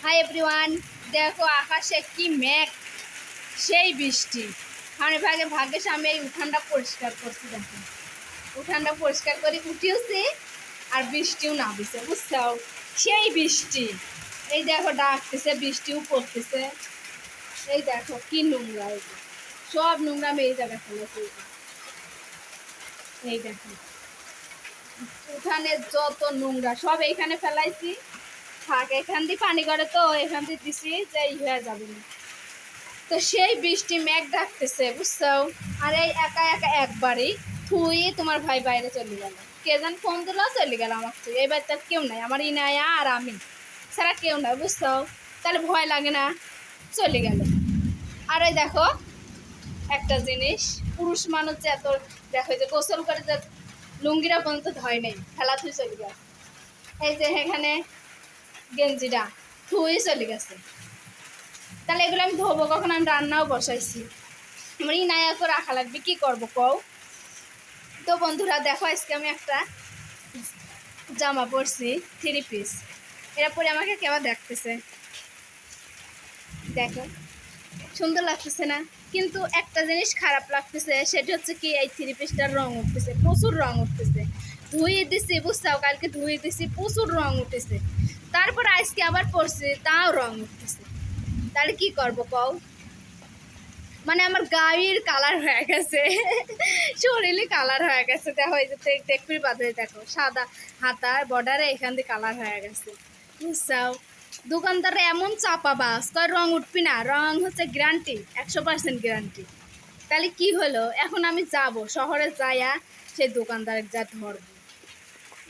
Hi everyone, দেখো আকাশে কি মেঘ, সেই বৃষ্টি। মানে ভাগ্যেস আমি এই উঠানটা পরিষ্কার করছি। দেখো উঠানটা পরিষ্কার করে উঠিয়েছি আর বৃষ্টিও নামিছে, বুঝছো? সেই বৃষ্টি, এই দেখো ডাকতেছে, বৃষ্টিও পড়তেছে। এই দেখো কি নোংরা, এই সব নোংরা আমি এই জায়গায় ফেলেছি। এই দেখো উঠানে যত নোংরা সব এইখানে ফেলাইছি। থাক, এখান দিয়ে পানি করে তো এখান দিয়ে দিছি যে হয়ে যাবে না। তো সেই বৃষ্টি মেঘ ডাকতেছে, বুঝছো? আর এই একা একা একবারই থুই তোমার ভাই বাইরে চলে গেল। কে যেন ফোন দিল, চলে গেল আমার তুই। এবার তার কেউ নাই, আমার ইনায়া আর আমি ছাড়া কেউ নাই, বুঝছো? তাহলে ভয় লাগে না, চলে গেল। আর এই দেখো একটা জিনিস, পুরুষ মানুষ যে এত, দেখো যে গোসল করে যে লুঙ্গিরা পর্যন্ত ধয় নেই, খেলা থুই চলে গেল। এই যে এখানে গেঞ্জিটা থুই চলে গেছে। তাহলে এগুলো আমি ধোবো কখন? আমি রান্নাও বসাইছি, আমার ইনায়া তো রাখা লাগবে, কি করবো কও? তো বন্ধুরা দেখো, আজকে আমি একটা জামা পরছি, 3 পিস। এরা পরে আমাকে কেমন দেখতেছে, দেখো সুন্দর লাগতেছে না? কিন্তু একটা জিনিস খারাপ লাগতেছে, সেটা হচ্ছে কি, এই 3 পিসটার রং উঠতেছে, প্রচুর রং উঠতেছে। ধুয়ে দিছি, বুঝছাও, কালকে ধুয়ে দিছি, প্রচুর রং উঠেছে। তারপর আজকে আবার পরছি, তাও রং উঠতেছে। তাহলে কি করবো কও? মানে আমার গায়ের কালার হয়ে গেছে, শরীরে কালার হয়ে গেছে। দেখো এই যে টেকপির বাদে দেখো সাদা হাতার বর্ডারে এখান দিয়ে কালার হয়ে গেছে, বুঝছাও? দোকানদারে এমন চাপাবাস, কয় রং উঠবি না, রং হচ্ছে গ্যারান্টি, 100% গ্যারান্টি। তাহলে কি হলো? এখন আমি যাব শহরে, যাইয়া সেই দোকানদারের যা ধরব।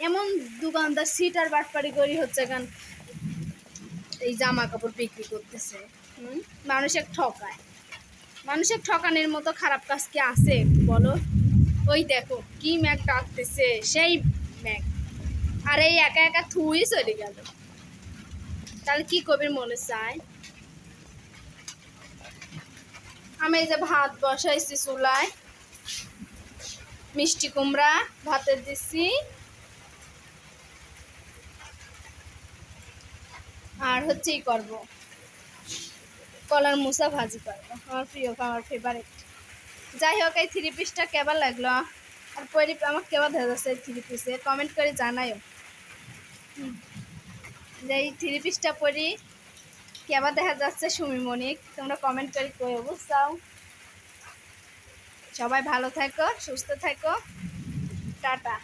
এমন দোকানদার সিটার বাটপাড়ি করি হচ্ছে গান, এই জামা কাপড় বিক্রি করতেছে, মানুষের ঠকায়। মানুষের ঠকানোর মতো খারাপ কাজ কি আছে বলো? ওই দেখো কি ম্যাগ ডাকতেছে, সেই ম্যাগ। আর এই একা একা থুই চলে গেল। তাহলে কি কবির মনে চায়? আমি এই যে ভাত বসাইছি চুলায়, মিষ্টি কুমড়া ভাতের দিচ্ছি, আর হচ্ছেই করবো কলার মুসা ভাজি করবো, আমার প্রিয়, আমার ফেভারিট। যাই হোক, এই 3 পিসটা কেমন লাগলো আর পরি আমার কেমন দেখা যাচ্ছে এই 3 পিসে, কমেন্ট করে জানাইও। যে এই 3 পিসটা পরি কেমন দেখা যাচ্ছে সুমিমণিক, তোমরা কমেন্ট করে কইও, বুঝছাও? সবাই ভালো থাকো, সুস্থ থাকো, টাটা।